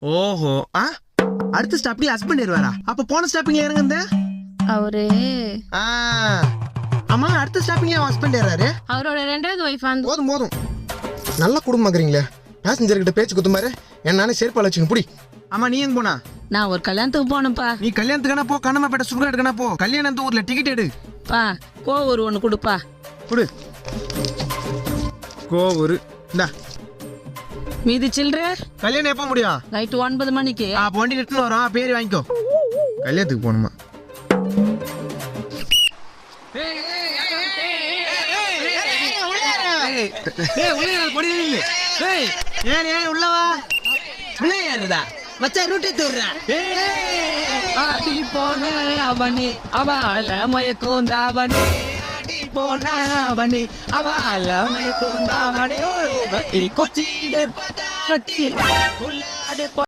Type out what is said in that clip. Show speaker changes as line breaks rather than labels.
ஓஹோ. அடுத்த ஸ்டாப்லயே ஹஸ்பண்ட் ஏறுவாரா? அப்ப போன ஸ்டாப்பிங்ல இறங்குந்த
அவரு
ஆமா, அடுத்த ஸ்டாப்பிங்ல ஹஸ்பண்ட் ஏறாரு.
அவரோட ரெண்டாவது ஒய்ஃப் வந்து.
போதும் போதும், நல்ல குடும்பங்கிறீங்களே. பேசஞ்சர் கிட்ட பேச்சு குத்துமாரு, என்னானே செருப்பால வச்சுங்க புடி. ஆமா, நீ எங்க போனா?
நான் ஒரு கல்யாணத்துக்கு போனப்பா.
நீ கல்யாணத்துக்கான போ, கண்ணமாப்பேட்டை சுடுகாடு எடுக்கனா போ. கல்யாணத்து ஊர்ல டிக்கெட் எடு.
பா கோவூர் ஒன்று கொடுப்பா.
குடு. கோவூர் இந்தா.
மீதி சில்லற.
கல்யாணம் எப்போ முடியும்?
நைட்டு 9 மணிக்கு.
அப்போ வண்டி எடுத்துன்னு வரோம், பேர் வாங்கிக்கோ. கல்யாணத்துக்கு போகணுமா? உள்ளவா
உள்ளேறதா மச்சா ரூட்டை தூர்றா.
ஆடி போன அவனே அவள மயக்கும் தாவனே. போன அவனே அவள மயக்கும் தாவனே. கொச்சி